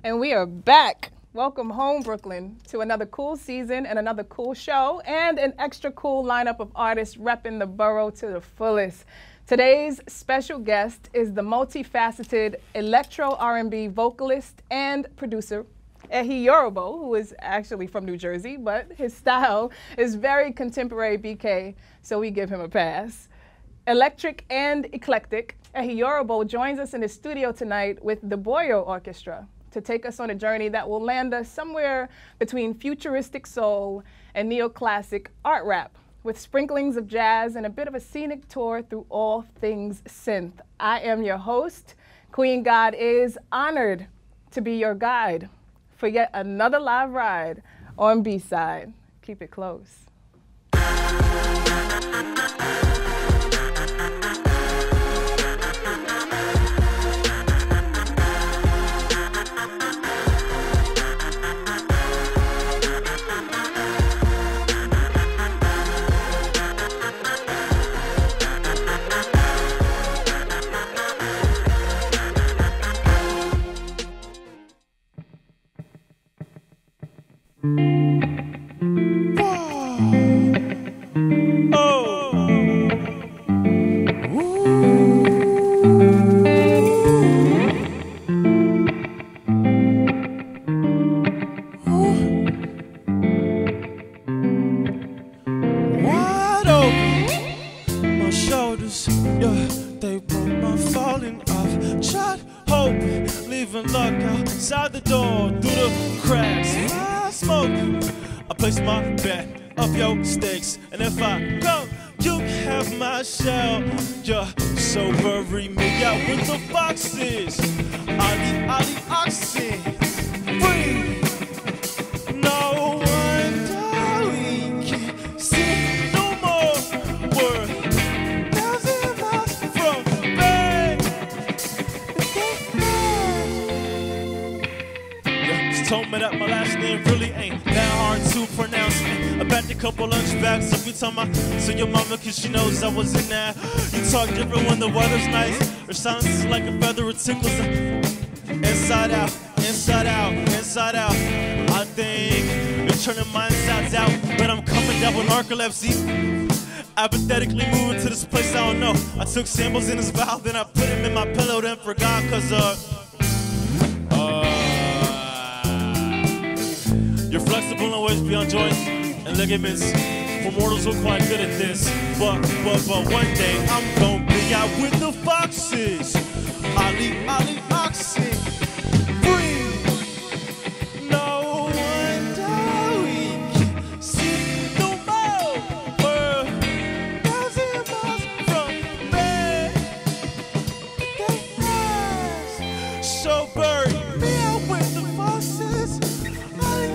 And we are back. Welcome home, Brooklyn, to another cool season and another cool show and an extra cool lineup of artists repping the borough to the fullest. Today's special guest is the multifaceted electro R&B vocalist and producer, Ehiorobo, who is actually from New Jersey, but his style is very contemporary BK, so we give him a pass. Electric and eclectic, Ehiorobo joins us in the studio tonight with the Boyo Orchestra to take us on a journey that will land us somewhere between futuristic soul and neoclassic art rap, with sprinklings of jazz and a bit of a scenic tour through all things synth. I am your host. Queen God is honored to be your guide for yet another live ride on B-Side. Keep it close. Outside the door, through the cracks, I smoke. I place my bet up your stakes, and if I go, you have my shell. Yeah, so bury me out with the foxes. Ali, oxen, free. No wonder we can't see no more. We're 1,000 miles from the bay. Told me that my last name really ain't that hard to pronounce. I backed a couple lunch bags every time I saw your mama, cause she knows I was in that. You talk different when the weather's nice. Her silence is like a feather, it tickles. Inside out, inside out, inside out. I think you're turning my insides out, but I'm coming down with narcolepsy. Apathetically moving to this place I don't know. I took samples in his vial, then I put him in my pillow, then forgot cause you're flexible and always beyond joints and ligaments. For mortals who are quite good at this. But one day I'm gonna be out with the foxes. Ali, oxen, free. No wonder we can't see no more. We're 1,000 miles from bed. So bury me out with the foxes. Ali,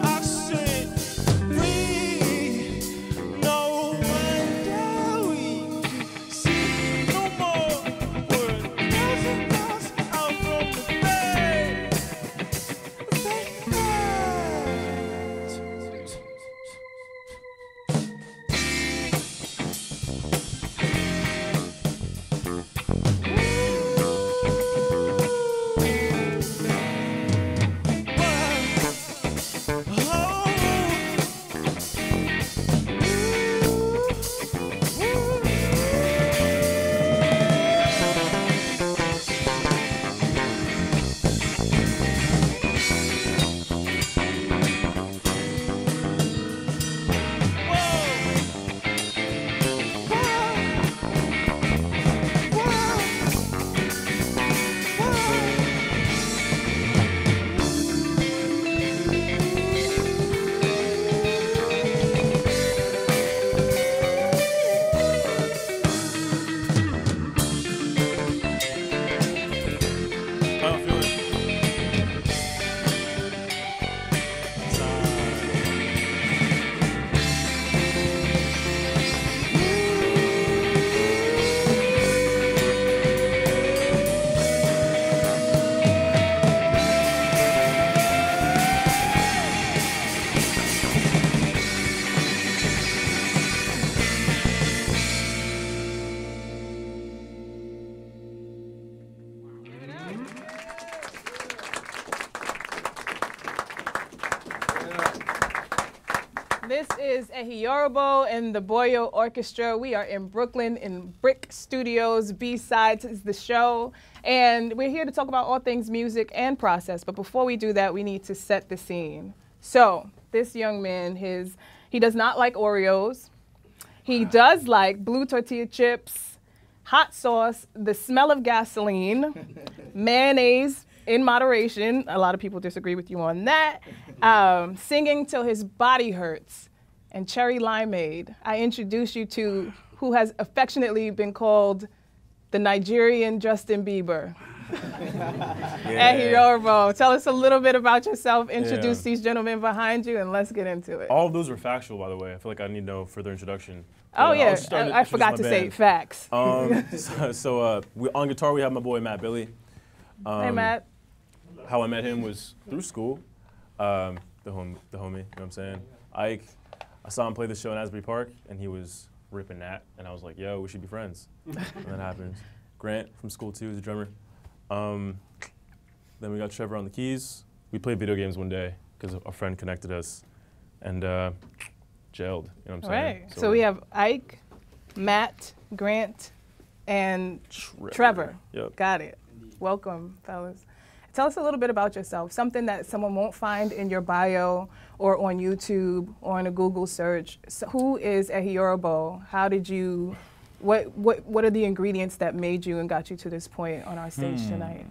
oxen, free. No wonder we can see no more. We're 1,000 miles out from the bay. This is Ehiorobo and the Boyo Orchestra. We are in Brooklyn in BRIC Studios. B-Sides is the show. And we're here to talk about all things music and process. But before we do that, we need to set the scene. So this young man, he does not like Oreos. He does like blue tortilla chips, hot sauce, the smell of gasoline, mayonnaise in moderation. A lot of people disagree with you on that. Singing till his body hurts, and cherry limeade. I introduce you to who has affectionately been called the Nigerian Justin Bieber. Ehiorobo, tell us a little bit about yourself. Introduce these gentlemen behind you, and let's get into it. All of those were factual, by the way. I feel like I need no further introduction. Oh yeah, I forgot to say facts. On guitar we have my boy Matt Billy. Hey Matt. How I met him was through school. The homie, you know what I'm saying? Ike, I saw him play the show in Asbury Park, and he was ripping that, and I was like, yo, we should be friends. And that happened. Grant from school too, is a drummer. Then we got Trevor on the keys. We played video games one day because a friend connected us, and gelled, you know what I'm saying? Right, so we have Ike, Matt, Grant, and Trevor. Yep. Got it. Welcome, fellas. Tell us a little bit about yourself, something that someone won't find in your bio or on YouTube or in a Google search. So who is Ehiorobo? How did you, what are the ingredients that made you and got you to this point on our stage tonight?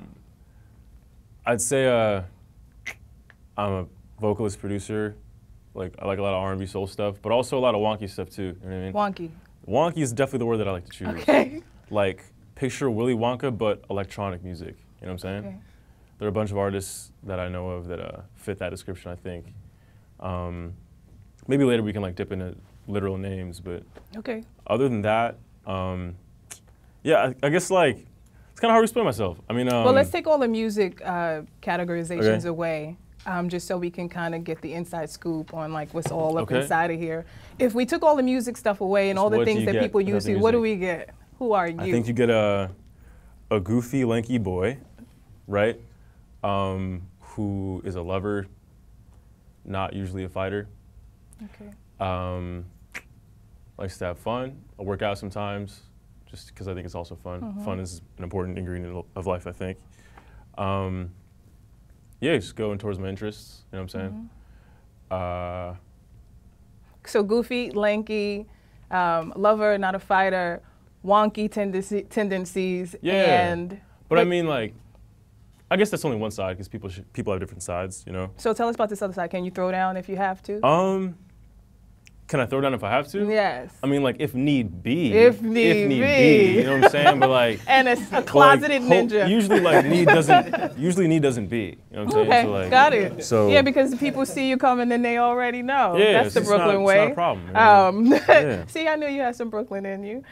I'd say I'm a vocalist, producer. Like, I like a lot of R&B soul stuff, but also a lot of wonky stuff too, you know what I mean? Wonky. Wonky is definitely the word that I like to choose. Okay. Like, picture Willy Wonka, but electronic music, you know what I'm saying? Okay. There are a bunch of artists that I know of that fit that description, I think. Maybe later we can like dip into literal names, but okay. Other than that, yeah, I guess like, it's kind of hard to explain myself. I mean, well, let's take all the music categorizations away, just so we can kind of get the inside scoop on like what's all up inside of here. If we took all the music stuff away and all the things that people use, what do we get? Who are you? I think you get a goofy, lanky boy, right? Who is a lover, not usually a fighter. Okay. Likes to have fun. I work out sometimes, just because I think it's also fun. Fun is an important ingredient of life, I think. Yeah, just going towards my interests, you know what I'm saying? So goofy, lanky, lover, not a fighter, wonky tendencies, and... But I mean, like, I guess that's only one side, because people have different sides, you know? So tell us about this other side. Can you throw down if you have to? Can I throw down if I have to? Yes. I mean, like, if need be. If need be. You know what I'm saying? But like... And a closeted ninja. Usually, like, need doesn't be. You know what I'm saying? Okay, so, like, got it. So, yeah, because people see you coming and they already know. Yeah, that's the Brooklyn way. It's not a problem. See, I knew you had some Brooklyn in you.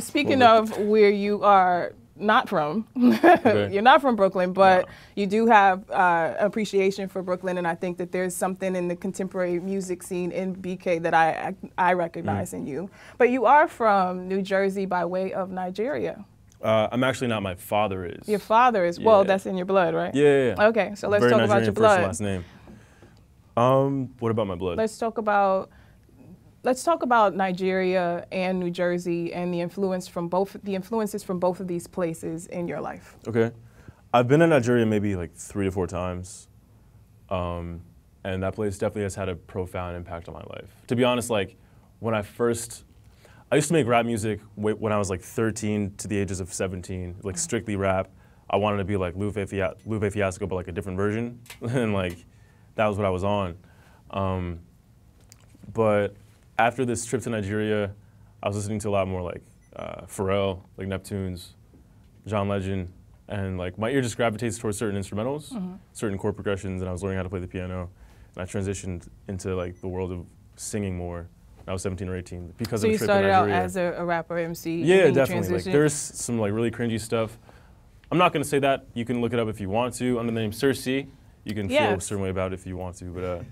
Speaking of where you are not from, you're not from Brooklyn, but you do have appreciation for Brooklyn, and I think that there's something in the contemporary music scene in BK that I recognize in you. But you are from New Jersey by way of Nigeria. I'm actually not. My father is. Your father is. Well, that's in your blood, right? Yeah. Okay, so let's talk about your blood. First and last name. What about my blood? Let's talk about Nigeria and New Jersey and the influences from both of these places in your life. Okay, I've been in Nigeria maybe like 3 to 4 times, and that place definitely has had a profound impact on my life. To be honest, like when I used to make rap music when I was like 13 to the ages of 17, like strictly rap. I wanted to be like Lupe Fiasco, but like a different version, and like that was what I was on. But after this trip to Nigeria, I was listening to a lot more like Pharrell, like Neptunes, John Legend, and like my ear just gravitates towards certain instrumentals, certain chord progressions, and I was learning how to play the piano. And I transitioned into like the world of singing more when I was 17 or 18 because of the trip to Nigeria. So you started out as a rapper, MC? Yeah, definitely. Like, there's some like really cringy stuff. I'm not gonna say that. You can look it up if you want to under the name Sir C. You can feel a certain way about it if you want to, but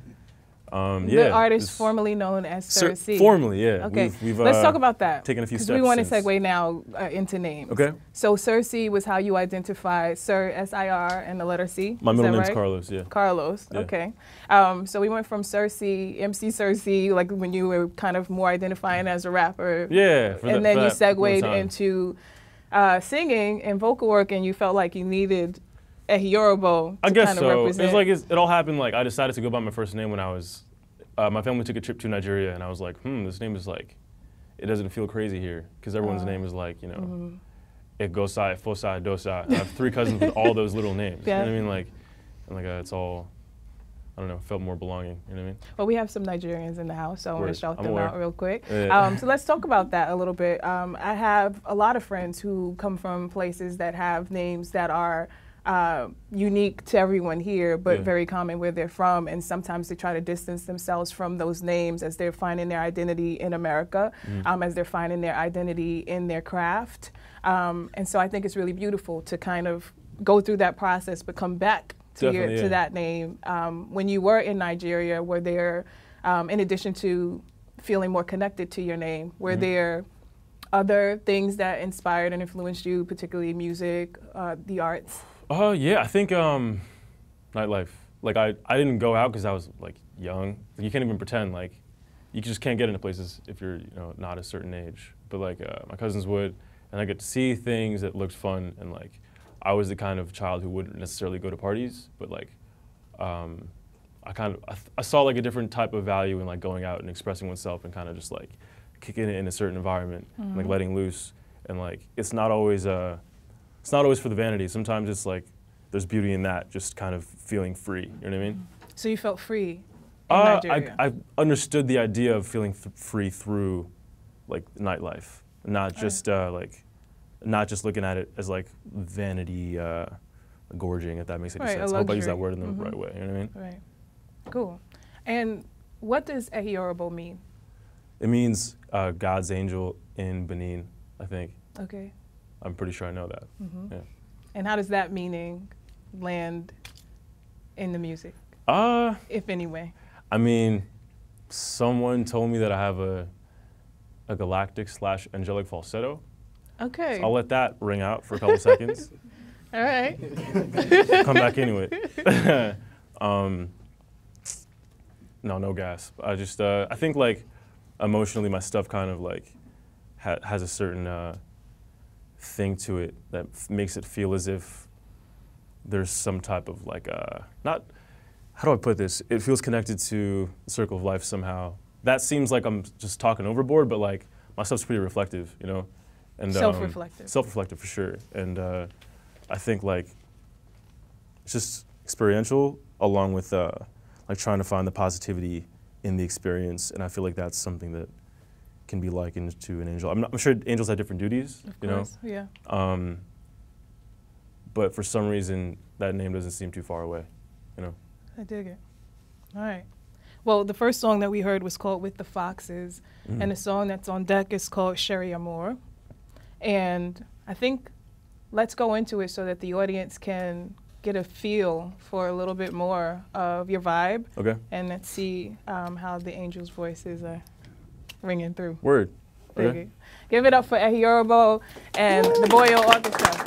Yeah, the artist formerly known as Sir C. Formerly, yeah. Okay, we've let's talk about that. Taken a few steps. Because we want to since. segue now into names. Okay. So Sir C was how you identify Sir, S-I-R, and the letter C. My middle name's right? Carlos, yeah. Carlos, Yeah. okay. So we went from Sir C, MC Sir C, like when you were kind of more identifying as a rapper. Yeah. And then you segued into singing and vocal work, and you felt like you needed Ehiorobo I to guess kind of so. represent. It's like it all happened like I decided to go by my first name when I was, my family took a trip to Nigeria, and I was like, this name is like, it doesn't feel crazy here, because everyone's name is like, you know, Egosai, Fosai, Dosai. I have 3 cousins with all those little names. Yeah. You know what I mean? Like, and like it's all, I don't know, felt more belonging. You know what I mean? Well, we have some Nigerians in the house, so I want to shout them out real quick. Yeah. So let's talk about that a little bit. I have a lot of friends who come from places that have names that are unique to everyone here, but very common where they're from, and sometimes they try to distance themselves from those names as they're finding their identity in America, as they're finding their identity in their craft. And so I think it's really beautiful to kind of go through that process, but come back to, to that name. When you were in Nigeria, were there, in addition to feeling more connected to your name, were there other things that inspired and influenced you, particularly music, the arts? Yeah, I think nightlife. Like I didn't go out because I was like young. You can't even pretend, like you just can't get into places if you're not a certain age. But like my cousins would, and I get to see things that looked fun, and like I was the kind of child who wouldn't necessarily go to parties, but like I saw like a different type of value in like going out and expressing oneself and kind of just like kicking it in a certain environment, and, like letting loose, and like it's not always for the vanity. Sometimes it's like there's beauty in that, just kind of feeling free. You know what I mean? So you felt free in Nigeria? I understood the idea of feeling free through like nightlife, not just not just looking at it as like vanity gorging, if that makes any sense. I hope I use that word in the right way. You know what I mean? Right. Cool. And what does Ehiorobo mean? It means God's angel in Benin, I think. Okay. I'm pretty sure I know that. Yeah. And how does that meaning land in the music, if any way? I mean, someone told me that I have a galactic/angelic falsetto. Okay. So I'll let that ring out for a couple seconds. All right. Come back into it. No gas. I just, I think like emotionally my stuff kind of like has a certain thing to it that makes it feel as if there's some type of like, not, how do I put this? It feels connected to the circle of life somehow. That seems like I'm just talking overboard, but like my stuff's pretty reflective, you know? And self-reflective. Self-reflective for sure. And I think like it's just experiential along with like trying to find the positivity in the experience. And I feel like that's something that can be likened to an angel. I'm sure angels have different duties, of course, yeah. But for some reason, that name doesn't seem too far away, you know? I dig it. All right. Well, the first song that we heard was called With the Foxes, and the song that's on deck is called Sherry Amour. And I think let's go into it so that the audience can get a feel for a little bit more of your vibe. Okay. And let's see how the angel's voices are ringing through. Word. Okay. Give it up for Ehiorobo and the Boyo Orchestra.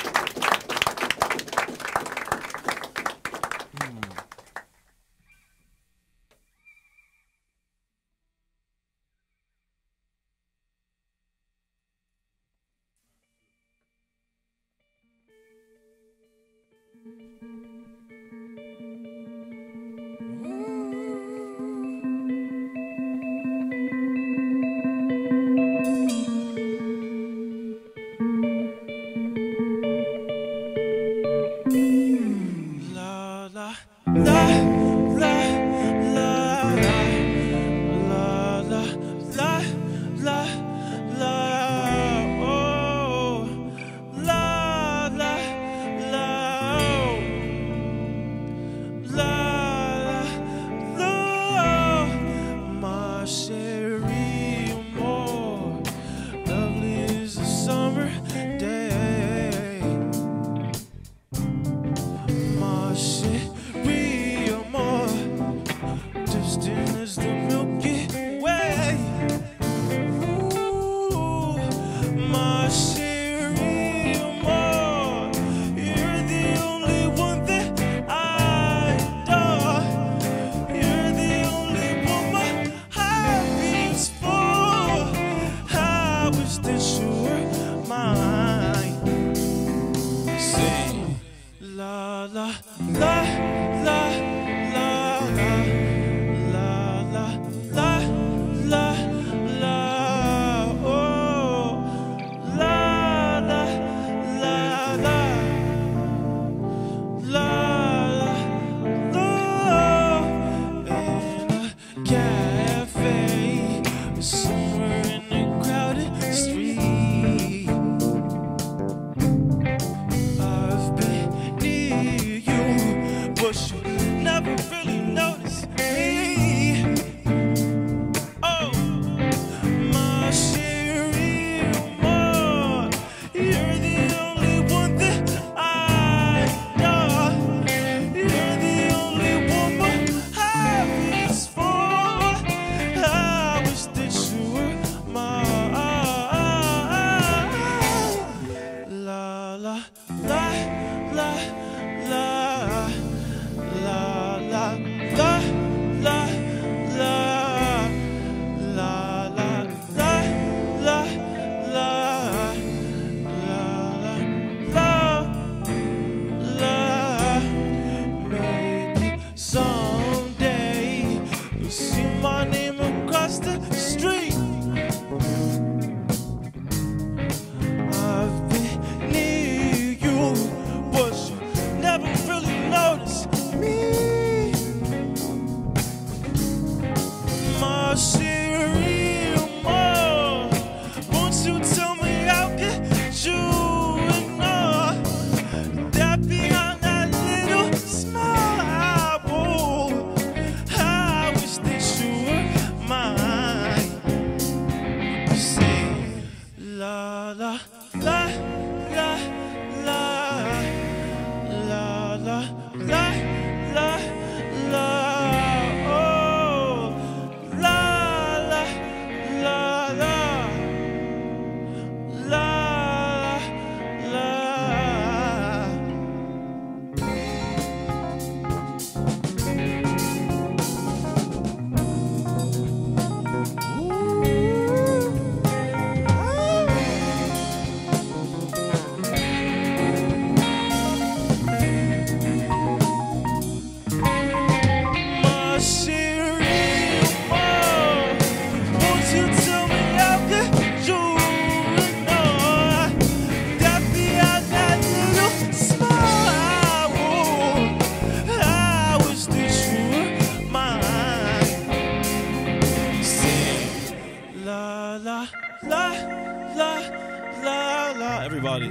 Everybody.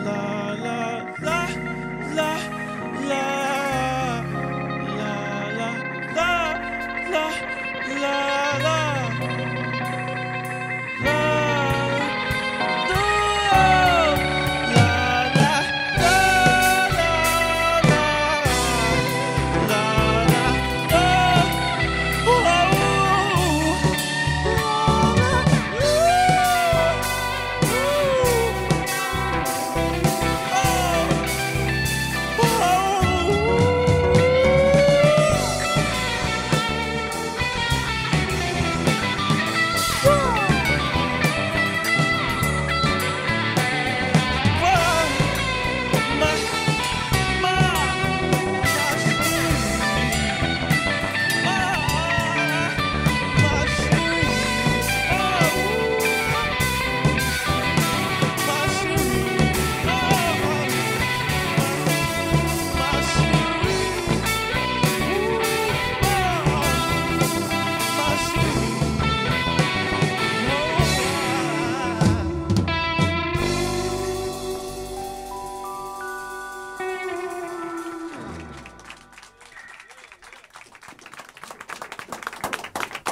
La la la la la la la la la la.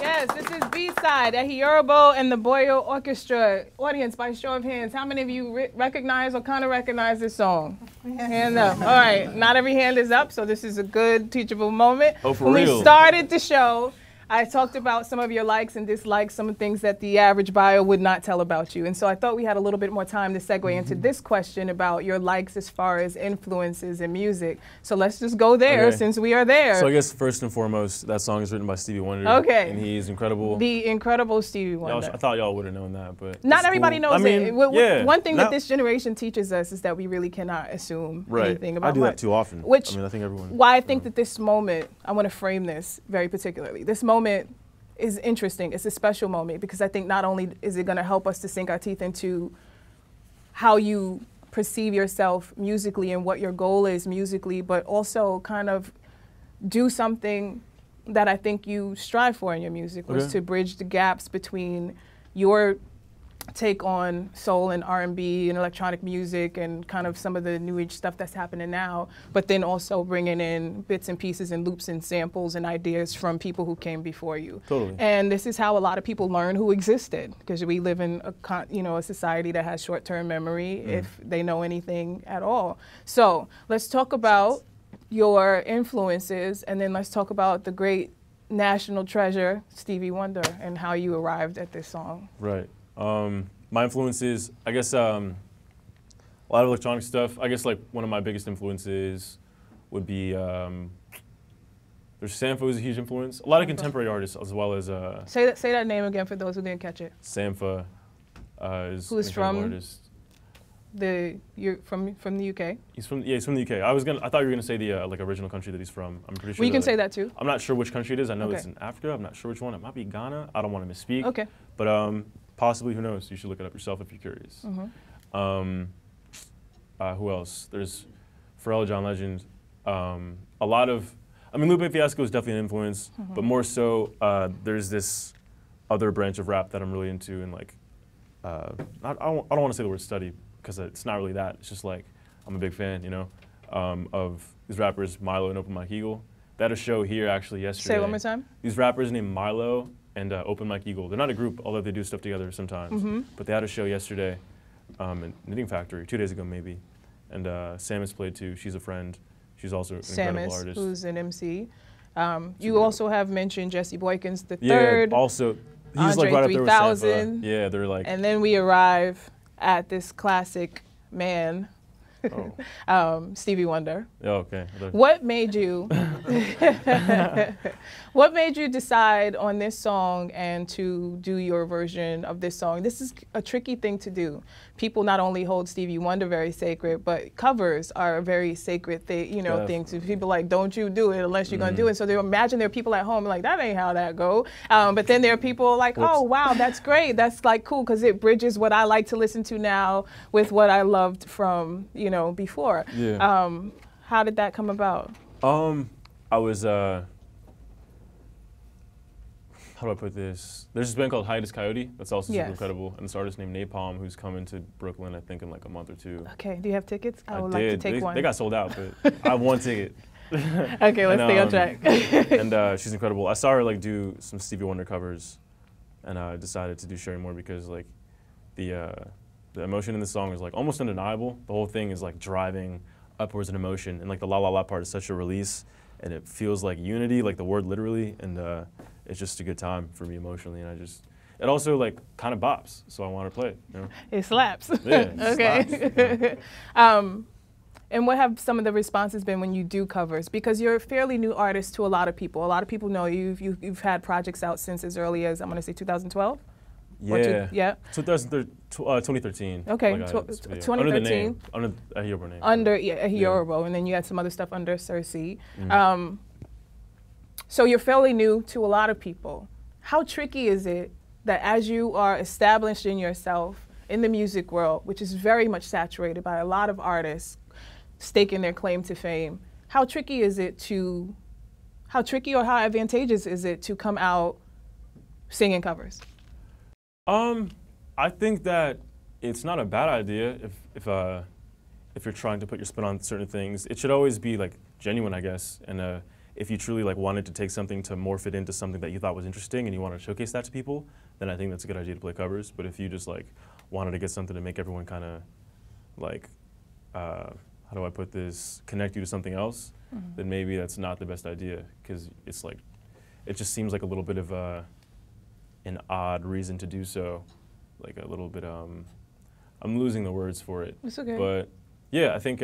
Yes, this is B-side, Ehiorobo and the Boyo Orchestra. Audience, by show of hands, how many of you recognize or kind of recognize this song? Hand up. All right, not every hand is up, so this is a good teachable moment. Oh, for when real? we started the show, I talked about some of your likes and dislikes, some of the things that the average buyer would not tell about you. And so I thought we had a little bit more time to segue into this question about your likes as far as influences in music. So let's just go there since we are there. So I guess first and foremost, that song is written by Stevie Wonder. Okay. And he's incredible. The incredible Stevie Wonder. I thought y'all would have known that, but not everybody knows it. One thing that this this generation teaches us is that we really cannot assume anything about I do that too often. Which, I mean, I think everyone. Why I think that this moment, I want to frame this very particularly. This moment is interesting. It's a special moment because I think not only is it going to help us to sink our teeth into how you perceive yourself musically and what your goal is musically, but also kind of do something that I think you strive for in your music, was to bridge the gaps between your take on soul and R&B and electronic music and kind of some of the new age stuff that's happening now, but then also bringing in bits and pieces and loops and samples and ideas from people who came before you. Totally. And this is how a lot of people learn who existed, because we live in a society that has short-term memory if they know anything at all. So let's talk about your influences, and then let's talk about the great national treasure, Stevie Wonder, and how you arrived at this song. Right. My influences, I guess, a lot of electronic stuff. I guess like one of my biggest influences would be, there's Sampha is a huge influence. A lot of contemporary artists as well as. Say that name again for those who didn't catch it. Sampha is who's an from artist. You're from the UK? He's from the UK. I thought you were gonna say the like original country that he's from. I'm pretty sure. Well, you can say that too. I'm not sure which country it is. I know it's in Africa. I'm not sure which one. It might be Ghana. I don't want to misspeak. Okay. But possibly, who knows? You should look it up yourself if you're curious. Who else? There's Pharrell, John Legend. A lot of, I mean, Lupe Fiasco is definitely an influence, but more so, there's this other branch of rap that I'm really into, and like, I don't want to say the word study because it's not really that. It's just like I'm a big fan, you know, of these rappers Milo and Open Mike Eagle. They had a show here actually yesterday. Say it one more time. These rappers named Milo and Open Mike Eagle. They're not a group, although they do stuff together sometimes. But they had a show yesterday in Knitting Factory, 2 days ago maybe. And Samus played too. She's a friend. She's also an incredible artist. Who's an MC. You also have mentioned Jesse Boykins the Yeah, third. also. He's Andre like right up there with 3000. Sampha. Yeah, they're like. And then we arrive at this classic man, Stevie Wonder. Oh, okay. What made you what made you decide on this song and to do your version of this song? This is a tricky thing to do. People not only hold Stevie Wonder very sacred, but covers are a very sacred thing, you know, thing to people like, don't you do it unless you're gonna do it. So they imagine there are people at home like, that ain't how that go. But then there are people like, oh wow, that's great. That's like cool, because it bridges what I like to listen to now with what I loved from, you know, before. Yeah. How did that come about? I was, how do I put this? There's this band called Hiatus Coyote that's also super incredible, and this artist named Napalm who's coming to Brooklyn, I think, in like a month or two. Okay, do you have tickets? I would did. like to take one. They got sold out, but I have one ticket. Okay, let's stay on track. And she's incredible. I saw her like do some Stevie Wonder covers, and I decided to do Sharing More because like the emotion in the song is like almost undeniable. The whole thing is like driving upwards in emotion, and like the la la la part is such a release, and it feels like unity, like the word literally, and it's just a good time for me emotionally, and it also like kind of bops, so I want to play it, you know? It slaps. Yeah, it okay. slaps. And what have some of the responses been when you do covers? Because you're a fairly new artist to a lot of people. A lot of people know you've had projects out since as early as, I'm going to say 2012? Yeah. 2013. Okay, like 2013. Under the name, under Ehiorobo name. Under Ehiorobo, and then you had some other stuff under Cersei. So you're fairly new to a lot of people. How tricky is it that as you are established in yourself in the music world, which is very much saturated by a lot of artists staking their claim to fame, how tricky or how advantageous is it to come out singing covers? I think that it's not a bad idea if you're trying to put your spin on certain things. It should always be like genuine, I guess. And if you truly like wanted to take something to morph it into something that you thought was interesting and you want to showcase that to people, then I think that's a good idea to play covers. But if you just like wanted to get something to make everyone kind of like, how do I put this, connect you to something else, then maybe that's not the best idea, because it's like, it just seems like a little bit of an odd reason to do so, like a little bit. I'm losing the words for it. It's okay. But yeah, I think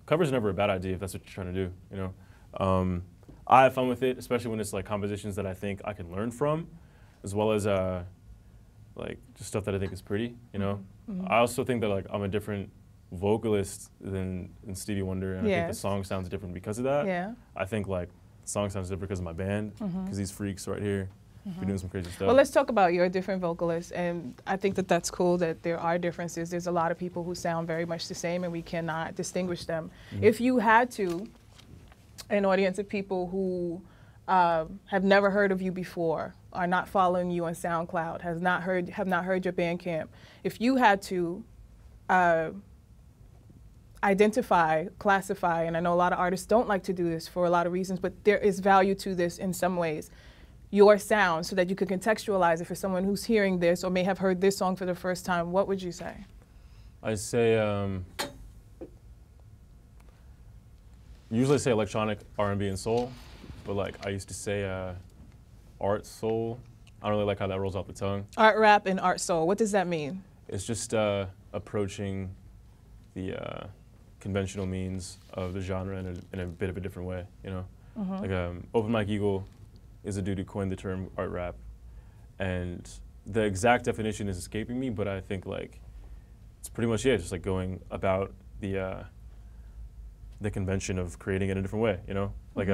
cover's never a bad idea if that's what you're trying to do. You know, I have fun with it, especially when it's like compositions that I think I can learn from, as well as like just stuff that I think is pretty. You know, I also think that like I'm a different vocalist than Stevie Wonder, and I think the song sounds different because of that. Yeah. I think like the song sounds different because of my band, because these freaks right here be doing some crazy stuff. Well, let's talk about your different vocalists, and I think that that's cool that there are differences. There's a lot of people who sound very much the same, and we cannot distinguish them. If you had to, an audience of people who have never heard of you before, are not following you on SoundCloud, have not heard your Bandcamp, if you had to identify, classify, and I know a lot of artists don't like to do this for a lot of reasons, but there is value to this in some ways, your sound, so that you could contextualize it for someone who's hearing this or may have heard this song for the first time, what would you say? I'd say, usually I say electronic, R&B, and soul, but like I used to say art soul. I don't really like how that rolls off the tongue. Art rap and art soul, what does that mean? It's just approaching the conventional means of the genre in a bit of a different way, you know? Like Open Mike Eagle is a dude who coined the term art rap, and the exact definition is escaping me, but I think like it's pretty much just like going about the convention of creating it in a different way, you know? Like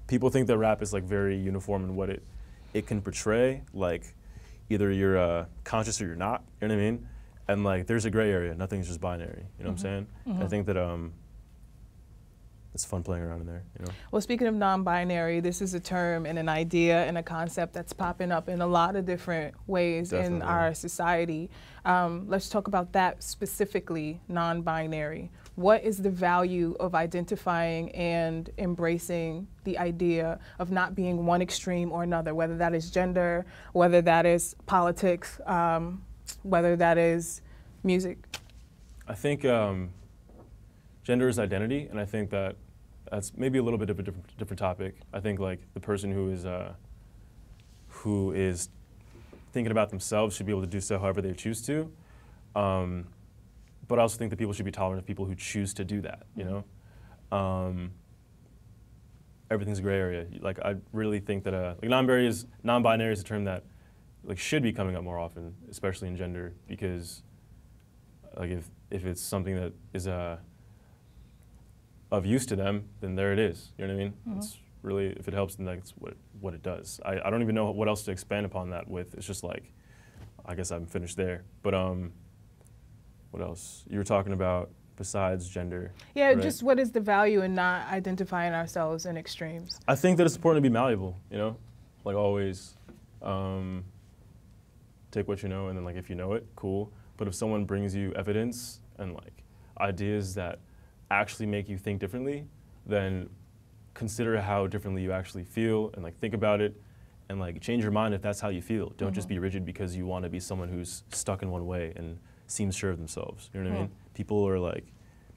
people think that rap is like very uniform in what it can portray, like either you're conscious or you're not, you know what I mean? And like there's a gray area, nothing's just binary, you know what I'm saying? I think that it's fun playing around in there, you know? Well, speaking of non-binary, this is a term and an idea and a concept that's popping up in a lot of different ways in our society. Let's talk about that specifically, non-binary. What is the value of identifying and embracing the idea of not being one extreme or another, whether that is gender, whether that is politics, whether that is music? I think gender is identity, and I think that that's maybe a little bit of a different topic. I think like the person who is thinking about themselves should be able to do so however they choose to. But I also think that people should be tolerant of people who choose to do that, you know? Everything's a gray area. Like I really think that like non-binary is a term that like should be coming up more often, especially in gender, because like if it's something that is of use to them, then there it is. You know what I mean? It's really, if it helps, then that's what it does. I don't even know what else to expand upon that with. It's just like, I guess I'm finished there. But what else? You were talking about besides gender. Yeah, right? just what is the value in not identifying ourselves in extremes? I think that it's important to be malleable, you know? Like always, take what you know, and then like if you know it, cool. But if someone brings you evidence and like ideas that actually make you think differently, then consider how differently you actually feel and like think about it and like change your mind if that's how you feel. Don't just be rigid because you want to be someone who's stuck in one way and seems sure of themselves. You know what I mean?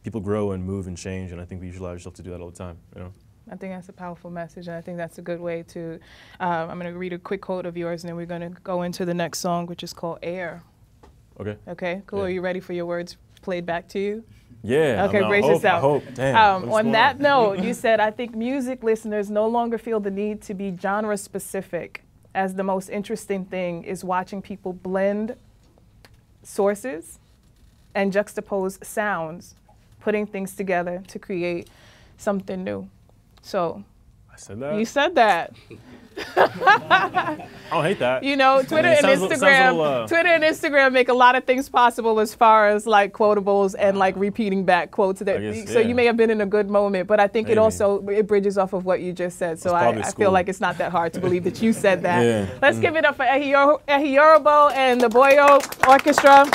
People grow and move and change, and I think we usually allow yourself to do that all the time, you know? I think that's a powerful message, and I think that's a good way to, I'm going to read a quick quote of yours, and then we're going to go into the next song, which is called Air. Okay. Okay, cool. Yeah. Are you ready for your words played back to you? Yeah. Okay, brace yourself. I hope. Damn, on that note, you said, I think music listeners no longer feel the need to be genre specific, as the most interesting thing is watching people blend sources and juxtapose sounds, putting things together to create something new. So I said that? You said that. I don't hate that. You know, Twitter and Instagram make a lot of things possible as far as like quotables and like repeating back quotes. So you may have been in a good moment, but I think it bridges off of what you just said. So I feel like it's not that hard to believe that you said that. Yeah. Let's give it up for Ehiorobo and the Boyo Orchestra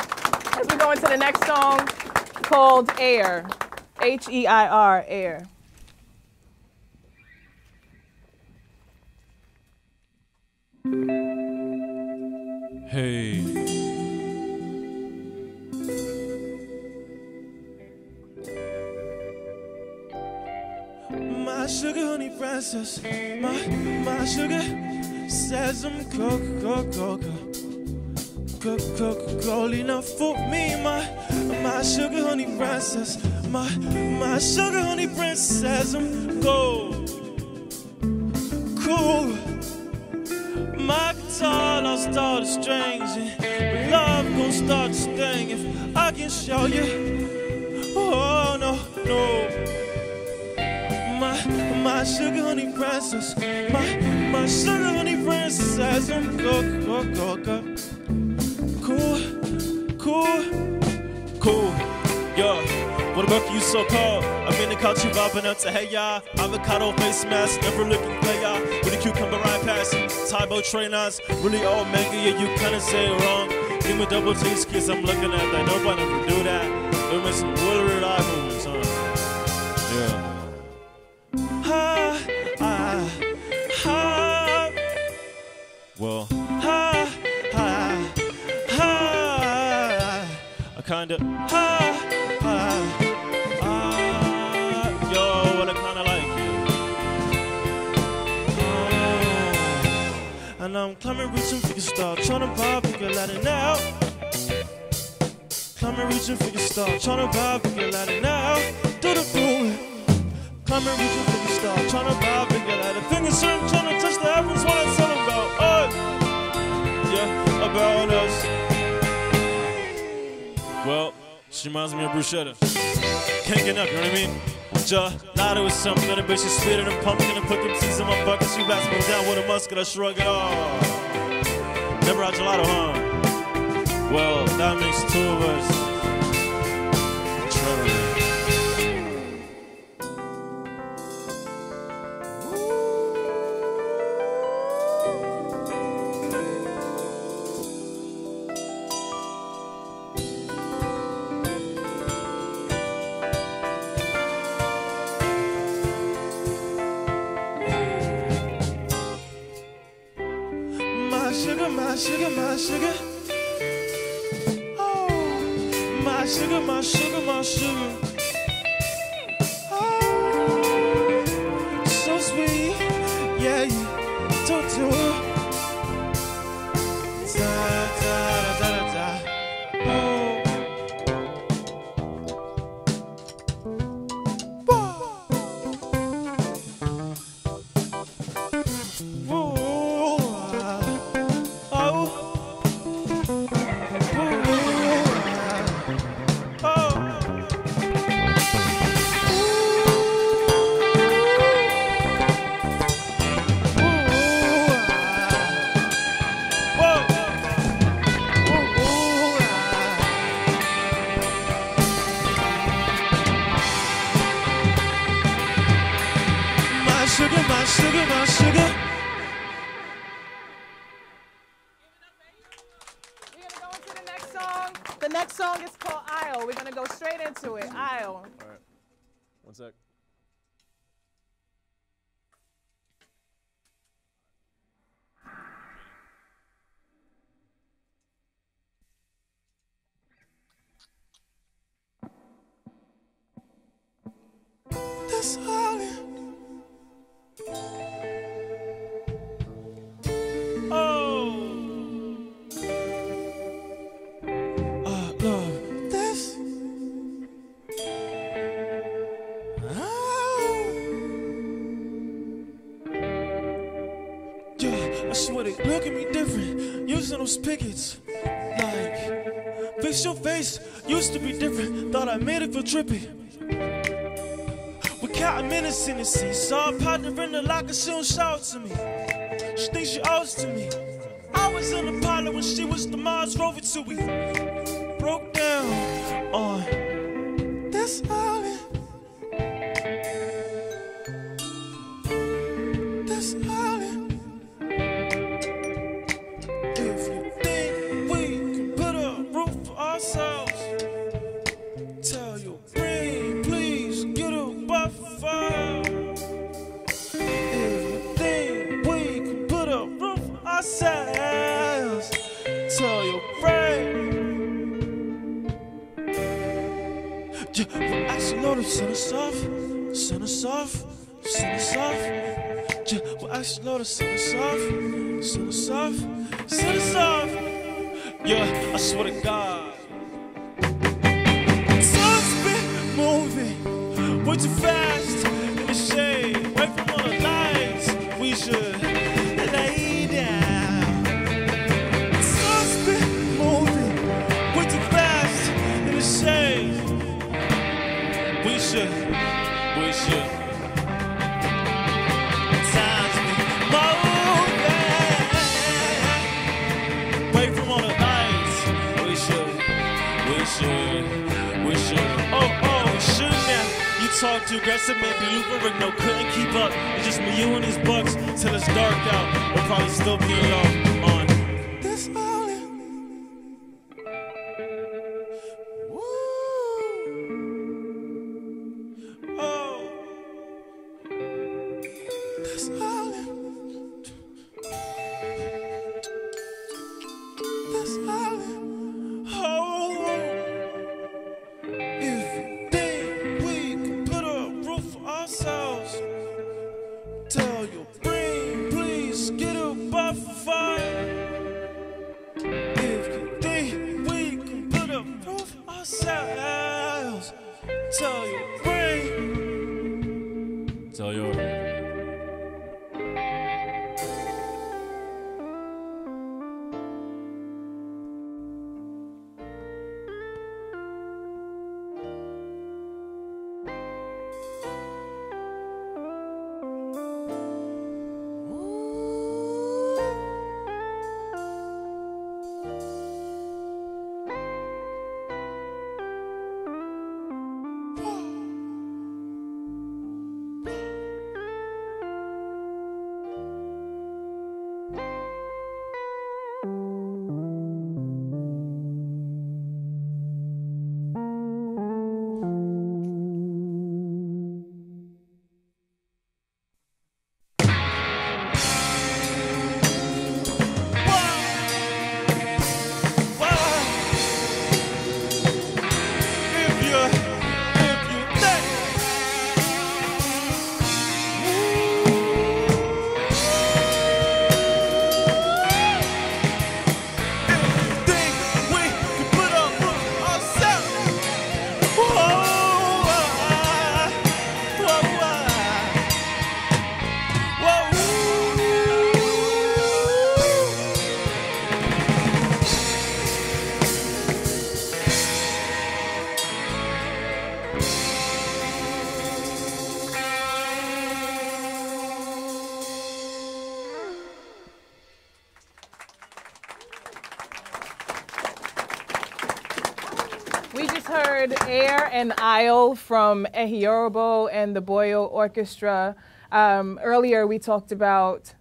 as we go into the next song called Air. H-E-I-R, Air. Hey. My sugar honey princess, my sugar. says I'm cold enough for me, my sugar honey princess, my sugar honey princess. I'm cool. My guitar lost all the strings, and love gon' start to sting if I can show you. Oh no. My sugar honey princess, my sugar honey princess. I'm cool. Yo, what about you so cold? I'm in the country vibing up to hey y'all. Avocado face mask, never looking play y'all. With a cucumber right past, Tybo trainers, really old mega, yeah, you kinda say it wrong. Give me double T's, kiss, I'm looking at that. Nobody ever do that. We're missing Willard eye movements, huh? Yeah. Well, I kinda, yo, what I kinda like you. And I'm climbing, reaching for your star, trying to vibe, figure it now. Climbing, reaching for your star, trying to vibe, figure it now. Do the fool. Climbing, reaching for your star, trying to vibe, figure it. Fingers trying to touch the heavens, what I'm talking about. Yeah, about us. Well, she reminds me of bruschetta. Can't get enough, you know what I mean? Gelato is something, a bitch is sweeter than pumpkin. And put them seeds in my bucket. She bats me down with a musket, I shrug it off. Never had gelato, huh? Well, that makes two of us. Trevor. My sugar. Oh, my sugar, my sugar, my sugar. Oh, so sweet. Yeah, don't do it. Da, da, da, da, da. My sugar, my sugar. We're going to go into the next song. The next song is called Aisle. We're going to go straight into it. Aisle. All right. One sec. That's all it. I swear they look at me different, using those pickets. Like, fix your face, used to be different, thought I made it feel trippy. We counting minutes in the sea, saw a partner in the locker, she don't shout to me. She thinks she owes to me. I was in the pilot when she was the Mars rover till we broke down on this island. This island. If you think we can put a roof for ourselves, tell your brain, please get a buffer. If you think we can put a roof for ourselves, tell your brain. We're actually loaded, send us off, send us off, send us off. We're I should know to set us off, set us off, set us off. Yeah, I swear to God. Time's been moving way too fast in the shade, away from all the lights. We should lay down. Time's been moving way too fast in the shade. We should. We should. Oh, we should now. You talk too aggressive, maybe you no couldn't keep up. It's just me, you, and these bucks till it's dark out. We'll probably still be alone on this island. Woo. Oh, this island. This island. Oh. Tell your brain, please get above the fire. If you think we can put a roof ourselves, tell your brain. Tell your. We just heard Air and Isle from Ehiorobo and the Boyo Orchestra. Earlier we talked about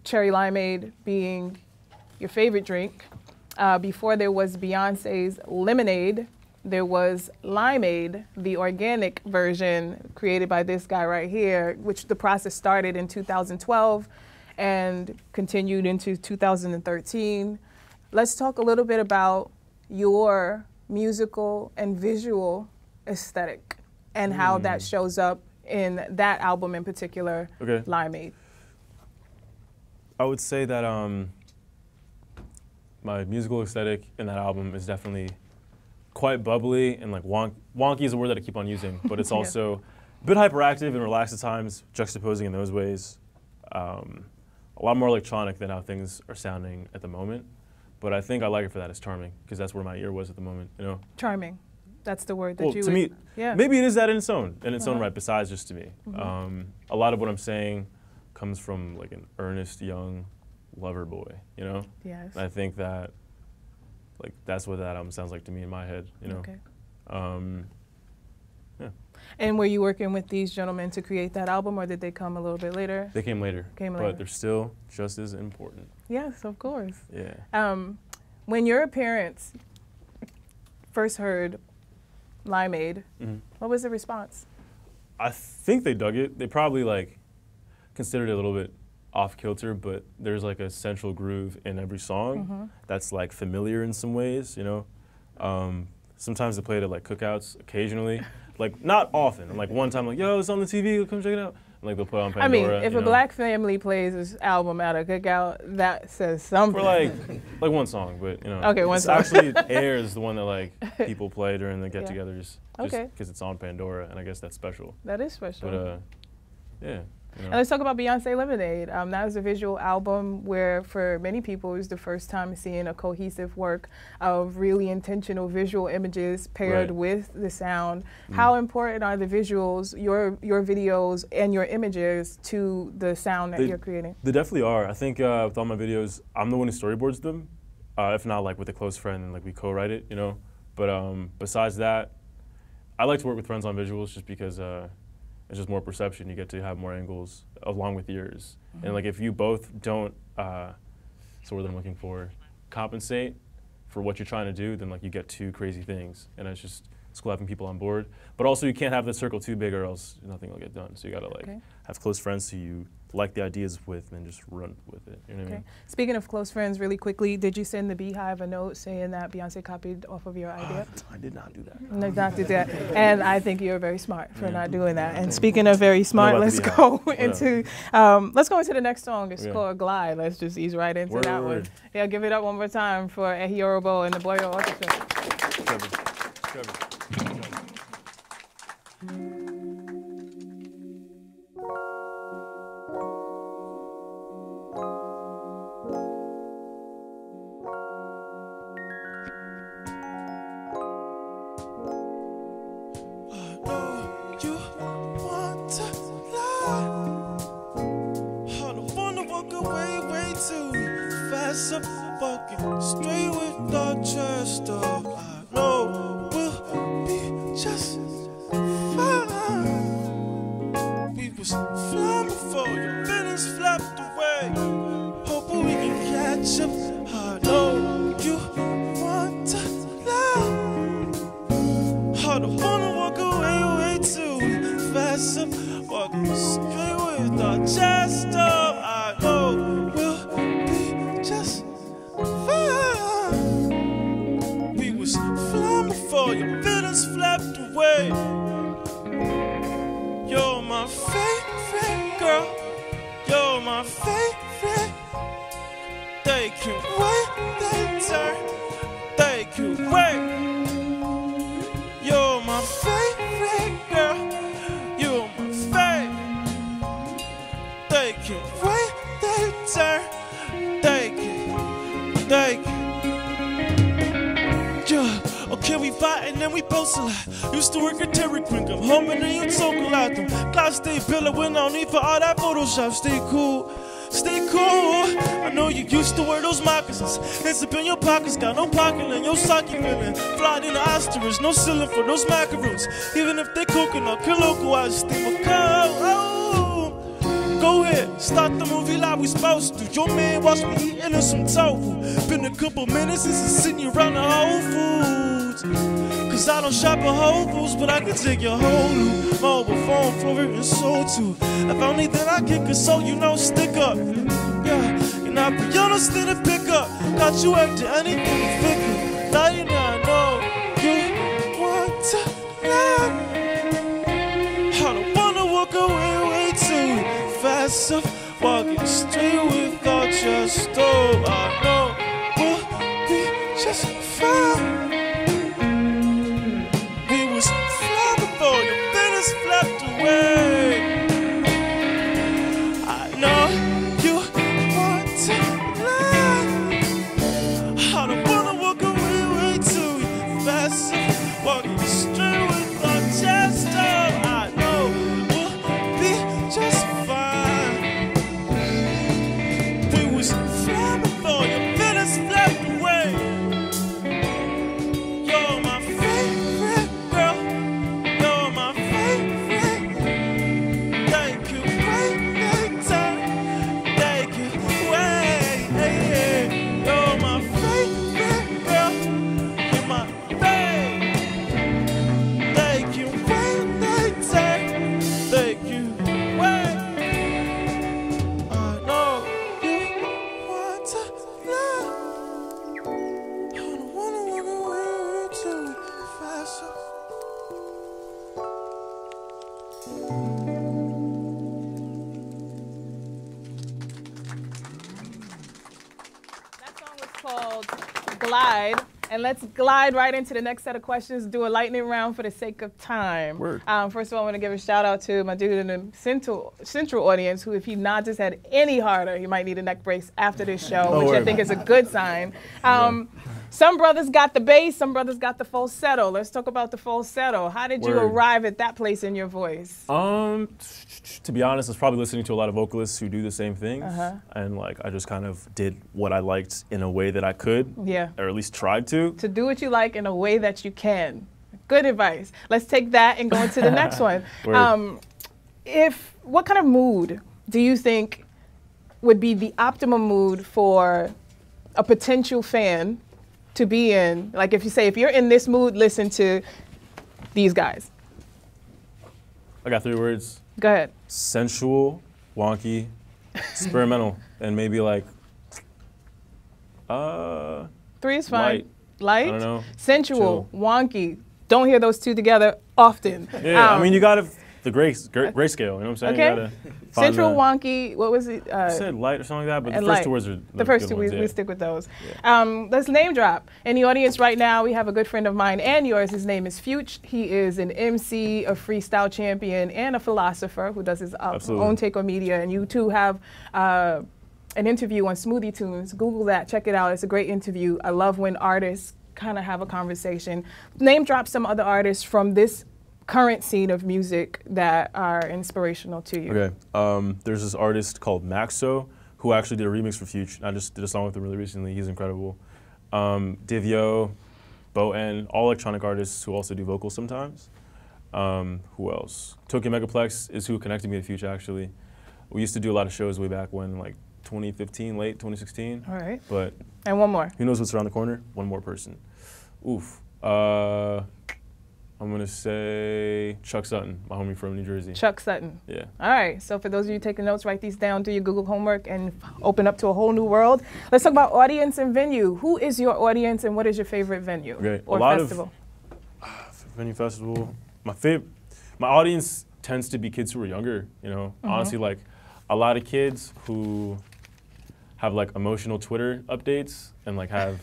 cherry limeade being your favorite drink. Before there was Beyonce's Lemonade, there was limeade, the organic version created by this guy right here, which the process started in 2012 and continued into 2013. Let's talk a little bit about your musical and visual aesthetic and how that shows up in that album in particular, Okay. Limeade. I would say that my musical aesthetic in that album is definitely quite bubbly and like wonky is a word that I keep on using, but it's also a bit hyperactive and relaxed at times, juxtaposing in those ways. A lot more electronic than how things are sounding at the moment. But I think I like it for that. It's charming, because that's where my ear was at the moment, you know? Charming. That's the word that Well, you to would, me, yeah. maybe it is that in its own right, besides just to me. A lot of what I'm saying comes from like an earnest young lover boy, you know? Yes. And I think that, like, that's what that album sounds like to me in my head, you know? Okay. Yeah. And were you working with these gentlemen to create that album, or did they come a little bit later? They came later. Came later. But they're still just as important. Yes, of course. Yeah. When your parents first heard Limeade, what was the response? I think they dug it. They probably like considered it a little bit off kilter, but there's like a central groove in every song that's like familiar in some ways, you know? Sometimes they play it at like cookouts occasionally, like not often. Like one time like, yo, it's on the TV, come check it out. like they'll put on Pandora. I mean, if you a know? black family plays this album at a cookout, that says something. For like one song, but you know. Okay, one song. Actually, Air is the one that like people play during the get-togethers. Okay. Because it's on Pandora, and I guess that's special. That is special. But yeah. You know. And let's talk about Beyonce Lemonade. That was a visual album where, for many people, it was the first time seeing a cohesive work of really intentional visual images paired with the sound. How important are the visuals, your videos, and your images to the sound that you're creating? They definitely are. I think with all my videos, I'm the one who storyboards them. If not, like with a close friend, and like we co-write it, you know. But besides that, I like to work with friends on visuals just because. It's just more perception. You get to have more angles along with yours. And like if you both don't, so what I'm looking for, compensate for what you're trying to do, then like you get two crazy things. And it's just cool having people on board. But also you can't have the circle too big or else nothing will get done. So you gotta like have close friends who you like the ideas with and just run with it. You know what I mean? Speaking of close friends, really quickly, did you send the Beehive a note saying that Beyonce copied off of your idea? I did not do that. No, not do that. And I think you're very smart for not doing that. And speaking of very smart, let's go into the next song. It's called Glide. Let's just ease right into that one. Yeah, give it up one more time for Ehiorobo and the Boyo Orchestra. Trevor. Walking straight without chest up. I know we'll be just fine. We was flying before your feelings flapped away. Hoping we can catch up. I know you want to lie. I don't wanna walk away way too fast. Up, walking straight without chest up. I know we'll be just. We was flying before your feelings flapped away. You're my favorite girl. You're my favorite. They can wait, they turn. They can wait. You're my favorite girl. You're my favorite. They can wait, they turn. Okay, we fight and then we post a lot. Used to work at Terry Queen, come home and then you talk a lot. Them clouds stay pillar when I don't need for all that Photoshop. Stay cool, stay cool. I know you used to wear those moccasins. Hands up in your pockets, got no pocket and your socky feeling. Flying in the ostrich, no ceiling for those macaroons. Even if they coconut, can localize, they will come. Go ahead, start the movie like we supposed to. Your man watch me eating in some tofu. Been a couple minutes since he's sitting around the Whole Foods. Cause I don't shop at Whole Foods, but I can take your whole loop. Mobile phone, Florida, and soul too. If only that I can console, you know, stick up. Yeah, and I be honest in the pickup. Got you after anything to figure. Now you know you want to lie. I don't wanna walk away way too fast up, walking straight without your stove. I know we'll be just fine. We was flying before your feelings flapped away. I know you want to lie. I don't wanna walk away way too fast up, walking straight without your stove. I know we'll be just fine. We was flying before you. called Glide. And let's glide right into the next set of questions, do a lightning round for the sake of time. Word. First of all, I want to give a shout out to my dude in the central audience who, if he nods his head any harder, he might need a neck brace after this show, which I think is a good sign. Some brothers got the bass, some brothers got the falsetto. Let's talk about the falsetto. How did you arrive at that place in your voice? To be honest, I was probably listening to a lot of vocalists who do the same things, and like I just kind of did what I liked in a way that I could, or at least tried to. To do what you like in a way that you can. Good advice. Let's take that and go into the next one. What kind of mood do you think would be the optimum mood for a potential fan to be in? Like if you say, if you're in this mood, listen to these guys. I got 3 words. Go ahead. Sensual, wonky, experimental, and maybe like 3 is fine. Light? I don't know. Sensual, wonky. Don't hear those two together often. Yeah, I mean, you got the grayscale, you know what I'm saying? Okay. You gotta Sensual, wonky, what was it? I said light or something like that, but the light. first 2 words are the first 2 ones, we stick with those. Let's name drop. In the audience right now, we have a good friend of mine and yours. His name is Fuge. He is an MC, a freestyle champion, and a philosopher who does his own take on media. And you two have an interview on Smoothie Tunes. Google that, check it out. It's a great interview. I love when artists kind of have a conversation. Name drop some other artists from this current scene of music that are inspirational to you. Okay, there's this artist called Maxo who actually did a remix for Fuge. I just did a song with him really recently. He's incredible. Divyo, Bo-En, all electronic artists who also do vocals sometimes. Who else? Tokyo Megaplex is who connected me to Fuge, actually. We used to do a lot of shows way back when, like 2015, late 2016. All right. But and one more. Who knows what's around the corner? One more person. Oof. I'm gonna say Chuck Sutton, my homie from New Jersey. Chuck Sutton. Yeah. All right, so for those of you taking notes, write these down, do your Google homework, and open up to a whole new world. Let's talk about audience and venue. Who is your audience and what is your favorite venue or festival? Venue festival. My audience tends to be kids who are younger, you know. Honestly, like a lot of kids who have like emotional Twitter updates and like have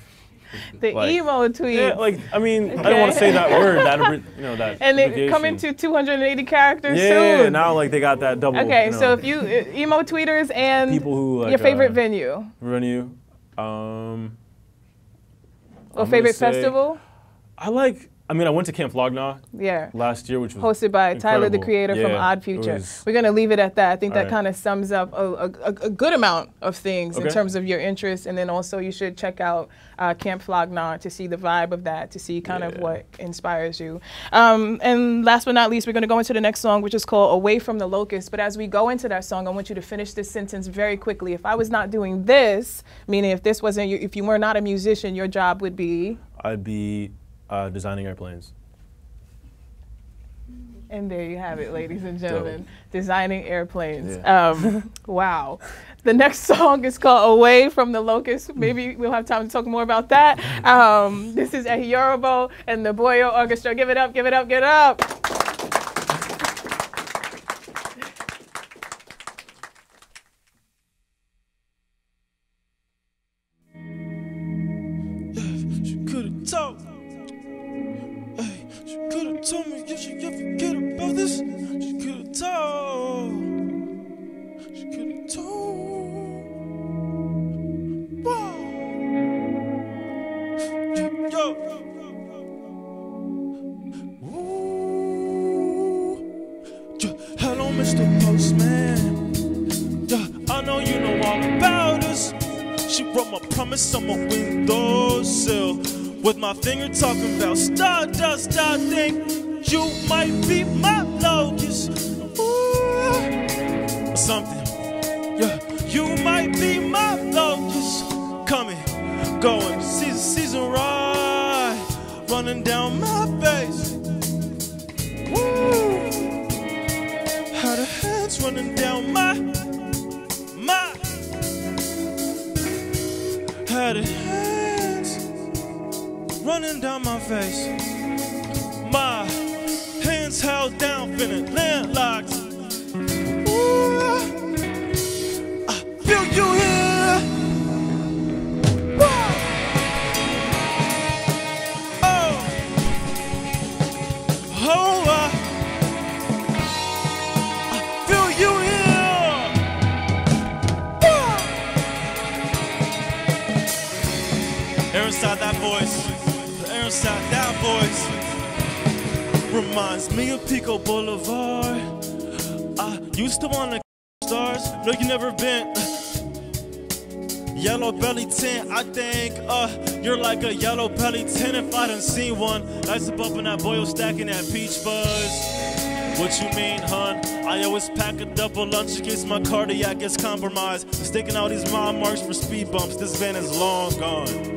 the like, emo tweets. Yeah, like, I mean, I don't want to say that word, you know, that. And they come into 280 characters soon. Yeah, now like they got that double. Okay, you know, so if you, emo tweeters and people who like, your favorite venue. Or favorite festival? I went to Camp Flogna last year, which was hosted by incredible. Tyler, the creator from Odd Future. We're going to leave it at that. I think that kind of sums up a good amount of things in terms of your interests. And then also you should check out Camp Flogna to see the vibe of that, to see kind of what inspires you. And last but not least, we're going to go into the next song, which is called Away from the Locust. But as we go into that song, I want you to finish this sentence very quickly. If I was not doing this, meaning if this wasn't you, if you were not a musician, your job would be? I'd be designing airplanes. And there you have it, ladies and gentlemen. Dope. Designing airplanes. Yeah. Wow. The next song is called Away from the Locust. Maybe we'll have time to talk more about that. This is Ehiorobo and the Boyo Orchestra. Give it up, give it up, give it up. Told me if she ever forget about this, she could've told. She could've told. Whoa. Yo. Ooh. Hello, Mr. Postman. Yeah, I know you know all about us. She wrote my promise on my windowsill. With my finger talking about stardust, I think you might be my locust. Ooh, or something. Yeah, you might be my locust. Coming, going, season ride, running down my face. Woo, how the hands running down my, how the hands running down my face. My hands held down, feeling landlocked. Ooh, I feel you here. Whoa. inside that voice. The air inside that voice reminds me of Pico Boulevard. I used to want to stars. No, you never been. Yellow belly tint, I think you're like a yellow belly tint if I done seen one. Nice up in that Boyo stacking that peach fuzz. What you mean, hun? I always pack a double lunch in case my cardiac gets compromised. Mistaking all these mile marks for speed bumps. This van is long gone.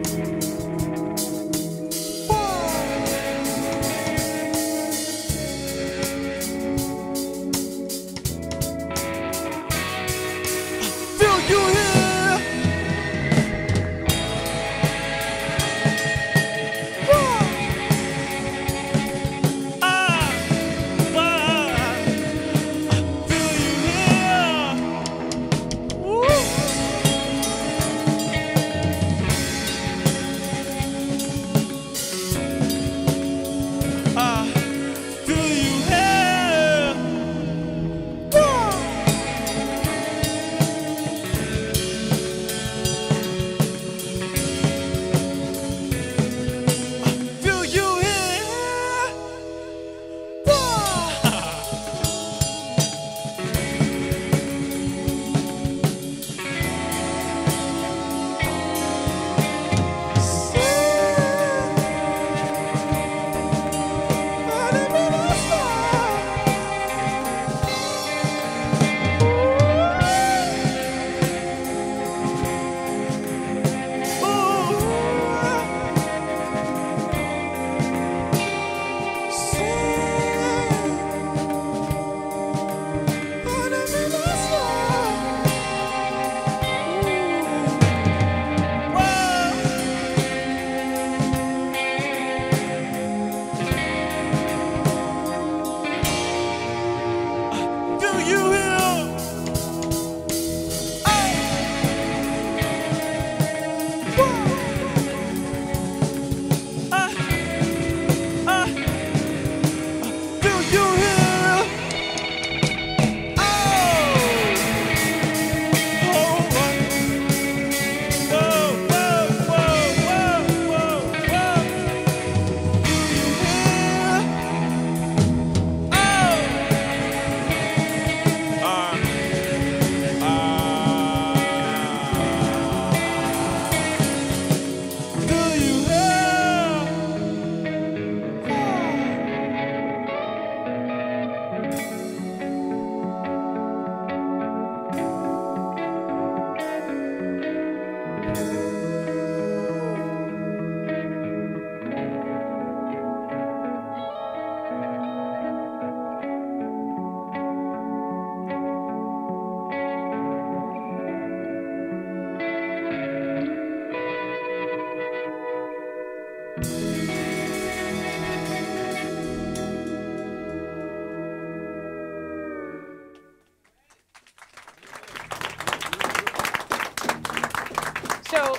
So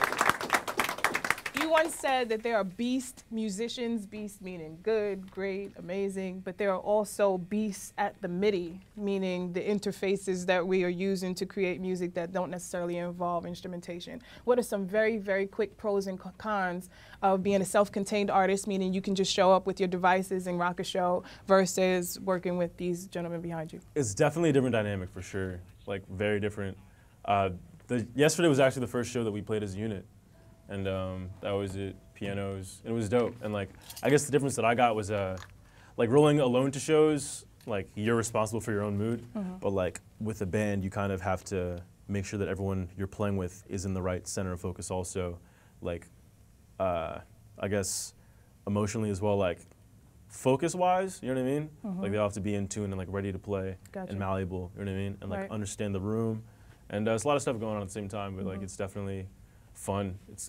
you once said that there are beast musicians, beast meaning good, great, amazing, but there are also beasts at the MIDI, meaning the interfaces that we are using to create music that don't necessarily involve instrumentation. What are some very, very quick pros and cons of being a self-contained artist, meaning you can just show up with your devices and rock a show, versus working with these gentlemen behind you? It's definitely a different dynamic for sure, like very different. Yesterday was actually the first show that we played as a unit, and that was it, pianos, and it was dope. And like, I guess the difference that I got was like rolling alone to shows, like you're responsible for your own mood, but like with a band, you kind of have to make sure that everyone you're playing with is in the right center of focus also, like, I guess emotionally as well, like focus-wise, you know what I mean? Like they all have to be in tune and like ready to play and malleable, you know what I mean? And like understand the room. And there's a lot of stuff going on at the same time, but like it's definitely fun. It's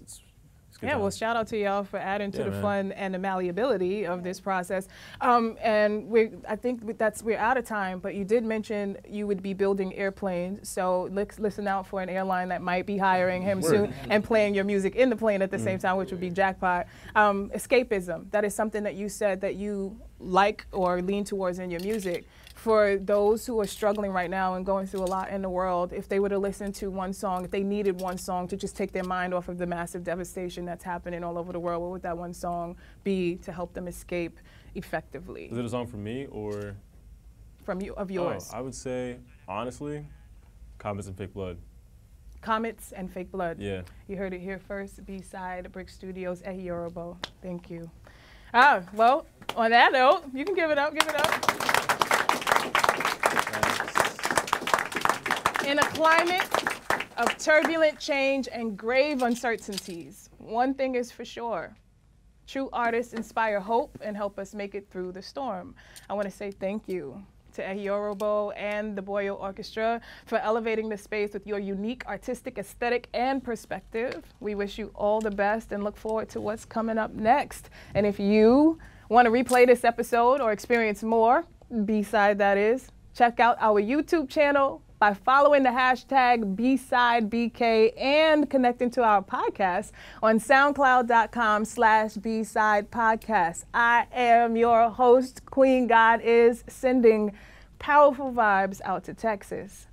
good yeah, time. well, shout out to y'all for adding to the fun and the malleability of this process. And I think we're out of time, but you did mention you would be building airplanes, so listen out for an airline that might be hiring him soon and playing your music in the plane at the same time, which would be jackpot. Escapism, that is something that you said that you like or lean towards in your music. for those who are struggling right now and going through a lot in the world, if they were to listen to one song, if they needed one song to just take their mind off of the massive devastation that's happening all over the world, what would that one song be to help them escape effectively? Is it a song from me or? From you, of yours. Oh, I would say, honestly, Comets and Fake Blood. Comets and Fake Blood. Yeah. You heard it here first, B-side, BRIC Studios, Ehiorobo. Thank you. Ah, well, on that note, you can give it up, give it up. In a climate of turbulent change and grave uncertainties, one thing is for sure. True artists inspire hope and help us make it through the storm. I want to say thank you to Ehiorobo and the Boyo Orchestra for elevating the space with your unique artistic aesthetic and perspective. We wish you all the best and look forward to what's coming up next. And if you want to replay this episode or experience more, B-side that is, check out our YouTube channel by following the hashtag BsideBK and connecting to our podcast on soundcloud.com/BsidePodcast. I am your host, Queen God Is, sending powerful vibes out to Texas,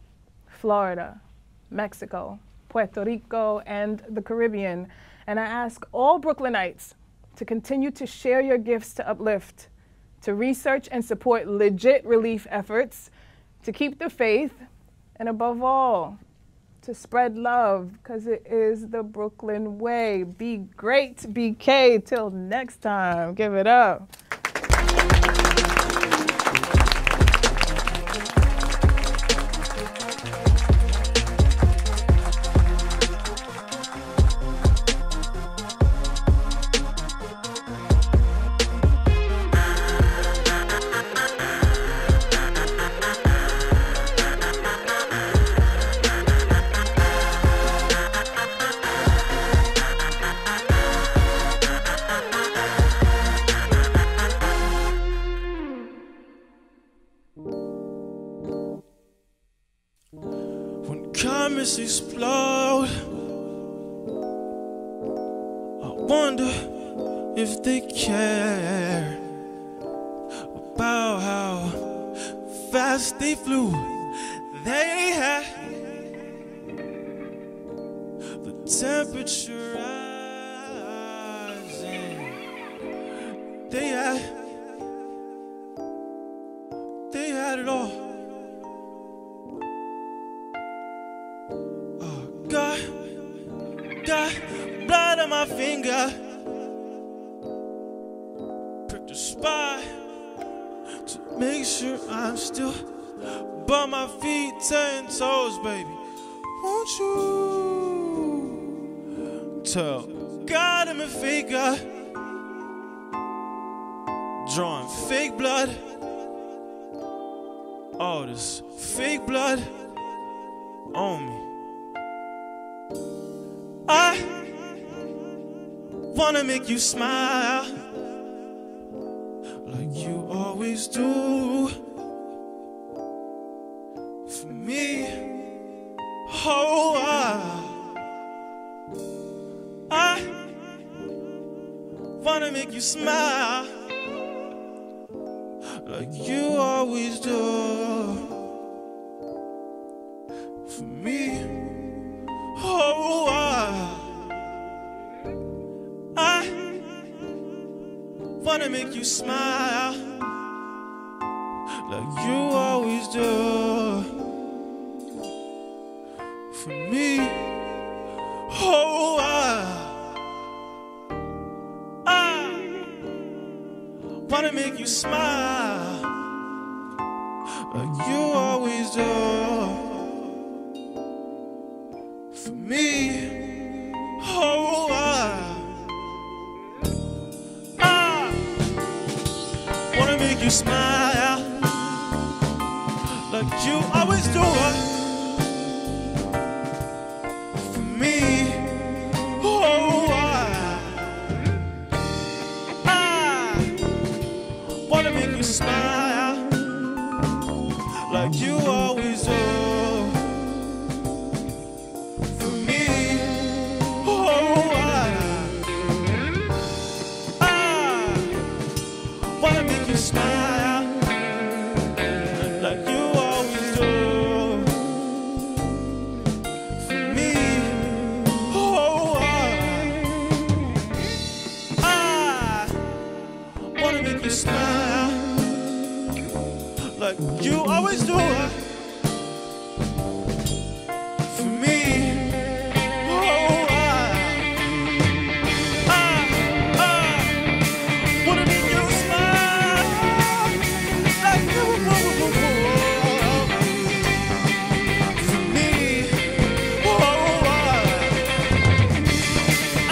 Florida, Mexico, Puerto Rico, and the Caribbean. And I ask all Brooklynites to continue to share your gifts to uplift, to research and support legit relief efforts, to keep the faith, and above all, to spread love, because it is the Brooklyn way. Be great, BK. Till next time, give it up. Comets explode. I wonder if they care about how fast they flew. They had the temperature rising. They had it all. Got blood on my finger. Prick the spot to make sure I'm still by my feet, 10 toes, baby. Won't you tell God I'm a faker, drawing fake blood, all this fake blood on me. I wanna make you smile like you always do. For me, oh, I wanna make you smile like you always do. For me, oh, I wanna make you smile like you always do. For me, oh, I wanna make you smile like you always do. For me, oh, I wanna make you smile like you always do. For me, oh, I wanna make you smile like you always do. Smile You always do it for me. Oh, I wanna make you smile like for me. Oh, I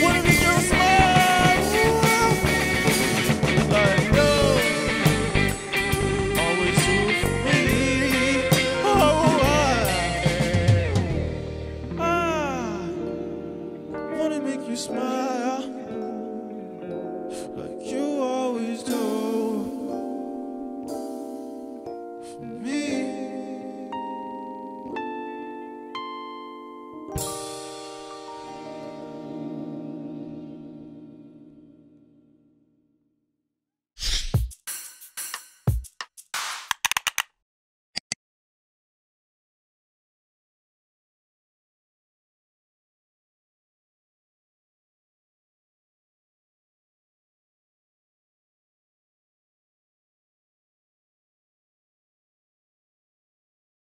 wanna make you smile like you always do for me. Oh, I wanna make you smile.